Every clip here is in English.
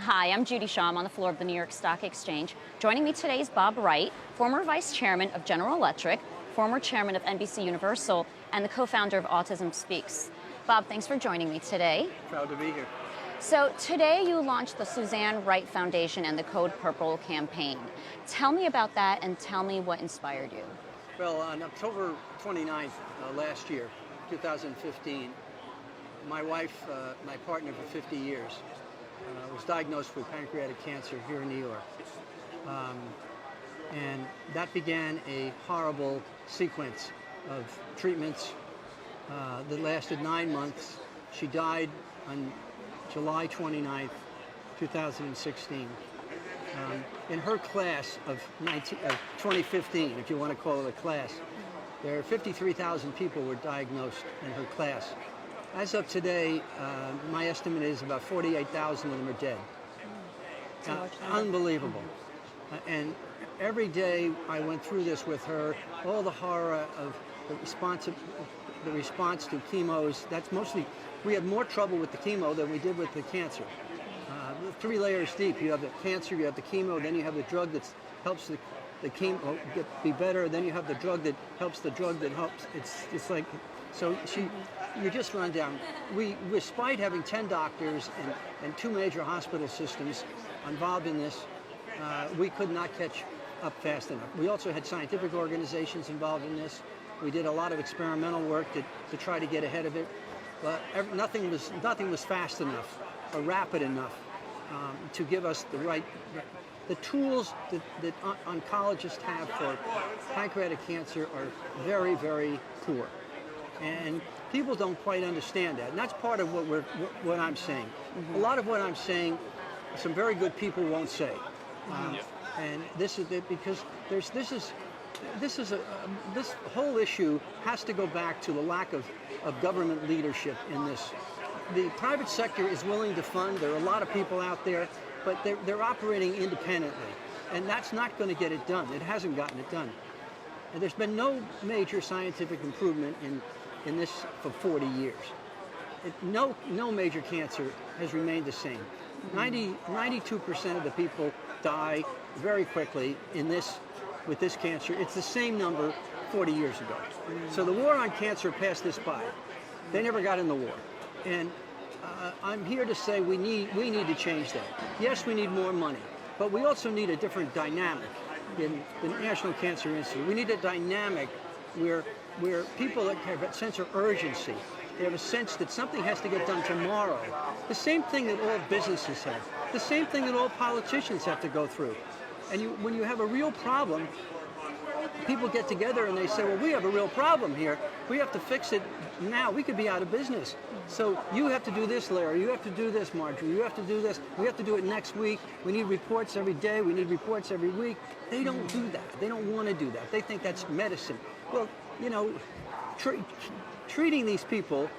Hi, I'm Judy Shaw. I'm on the floor of the New York Stock Exchange. Joining me today is Bob Wright, former vice chairman of General Electric, former chairman of NBC Universal, and the co-founder of Autism Speaks. Bob, thanks for joining me today. Proud to be here. So today you launched the Suzanne Wright Foundation and the CodePurple campaign. Tell me about that and tell me what inspired you. Well, on October 29th last year, 2015, my wife, my partner for 50 years, was diagnosed with pancreatic cancer here in New York. And that began a horrible sequence of treatments that lasted 9 months. She died on July 29th, 2016. In her class of 2015, if you want to call it a class, there are 53,000 people were diagnosed in her class. As of today, my estimate is about 48,000 of them are dead. Unbelievable. And every day I went through this with her, all the horror of the response to chemos. That's mostly, we had more trouble with the chemo than we did with the cancer. 3 layers deep. You have the cancer, you have the chemo, then you have the drug that helps the chemo be better, then you have the drug that helps the drug that helps. It's like, so you just run down. Despite having 10 doctors and 2 major hospital systems involved in this, we could not catch up fast enough. We also had scientific organizations involved in this. We did a lot of experimental work to try to get ahead of it. But nothing was fast enough or rapid enough to give us the tools that oncologists have for pancreatic cancer are very, very poor. And people don't quite understand that. And that's part of what I'm saying. Mm-hmm. A lot of what I'm saying, some very good people won't say. And this is it because this whole issue has to go back to the lack of government leadership in this. The private sector is willing to fund. There are a lot of people out there, but they're operating independently. And that's not going to get it done. It hasn't gotten it done. And there's been no major scientific improvement in this for 40 years. No major cancer has remained the same. 92% of the people die very quickly with this cancer. It's the same number 40 years ago. So the war on cancer passed this by. They never got in the war. And I'm here to say we need to change that. Yes, we need more money, but we also need a different dynamic in the National Cancer Institute. We need a dynamic where people have a sense of urgency. They have a sense that something has to get done tomorrow. The same thing that all businesses have. The same thing that all politicians have to go through. And when you have a real problem, people get together and they say, well, we have a real problem here. We have to fix it now. We could be out of business. So you have to do this, Larry. You have to do this, Marjorie. You have to do this. We have to do it next week. We need reports every day. We need reports every week. They don't do that. They don't want to do that. They think that's medicine. Well, you know, treating these people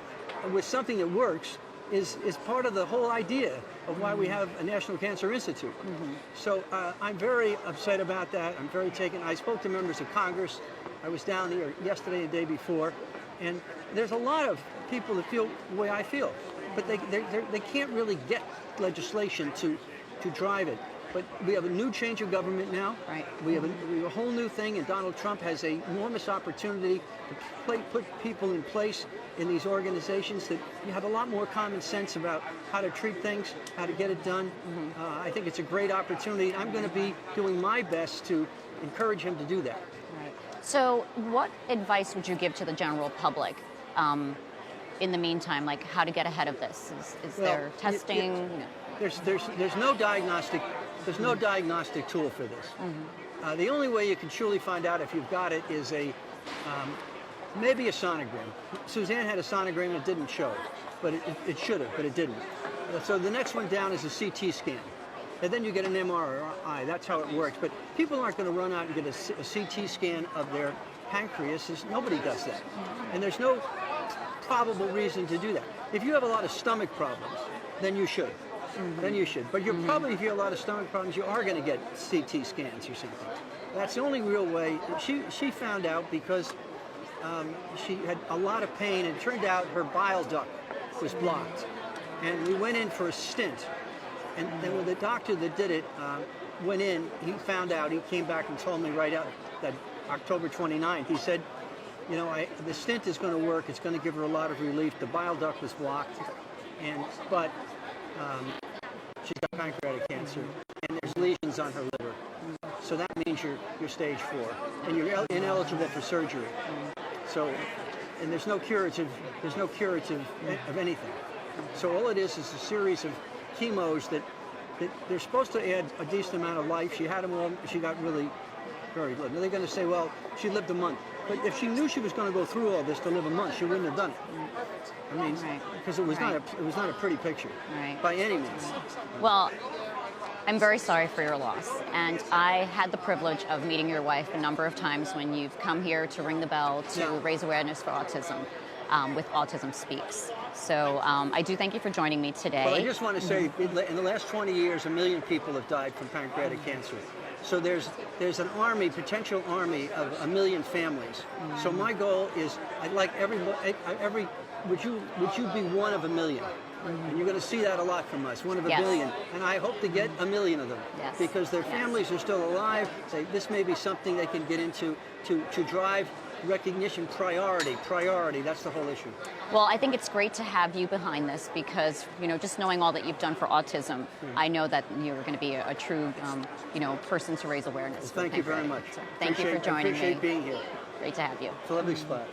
with something that works is part of the whole idea of why we have a National Cancer Institute. Mm-hmm. So I'm very upset about that. I'm very taken. I spoke to members of Congress. I was down there yesterday and the day before, and there's a lot of people that feel the way I feel, but they can't really get legislation to drive it. But we have a new change of government now. Right. We have a whole new thing, and Donald Trump has an enormous opportunity to put people in place in these organizations that you have a lot more common sense about how to treat things, how to get it done. Mm-hmm. I think it's a great opportunity. I'm going to be doing my best to encourage him to do that. Right. So what advice would you give to the general public in the meantime, like how to get ahead of this? Is there testing? There's no diagnostic. There's no diagnostic tool for this. Mm-hmm. The only way you can truly find out if you've got it is maybe a sonogram. Suzanne had a sonogram that didn't show, but it should have, but it didn't. So the next one down is a CT scan. And then you get an MRI. That's how it works. But people aren't going to run out and get a CT scan of their pancreas. Nobody does that. And there's no probable reason to do that. If you have a lot of stomach problems, then you should. Mm-hmm. Then you should. But you're probably, if you have a lot of stomach problems, you are going to get CT scans or something. That's the only real way. She found out because she had a lot of pain, and it turned out her bile duct was blocked. And we went in for a stint. And then when the doctor that did it went in, he found out, he came back and told me right out that October 29th, he said, you know, the stent is going to work. It's going to give her a lot of relief. The bile duct was blocked, but she's got pancreatic cancer, and there's lesions on her liver. So that means you're stage 4, and you're ineligible for surgery. So, and there's no curative of anything. So all it is a series of chemos that they're supposed to add a decent amount of life. She had them all. She got really very good. Now they're going to say, well, she lived a month. But if she knew she was going to go through all this to live a month, she wouldn't have done it. I mean, because it was not a pretty picture by any means. Well, I'm very sorry for your loss, and I had the privilege of meeting your wife a number of times when you've come here to ring the bell to raise awareness for autism with Autism Speaks. So I do thank you for joining me today. Well, I just want to say, in the last 20 years, 1 million people have died from pancreatic cancer. So there's an army, potential army of 1 million families. So my goal is, I'd like would you be one of 1 million? And you're going to see that a lot from us, one of 1 million. And I hope to get 1 million of them because their families are still alive. This may be something they can get into to drive recognition, priority, that's the whole issue. Well, I think it's great to have you behind this because, you know, just knowing all that you've done for autism, I know that you're going to be a true, person to raise awareness. Well, thank you very much. So, thank you for joining me. I appreciate being here. Great to have you. It's a lovely spot.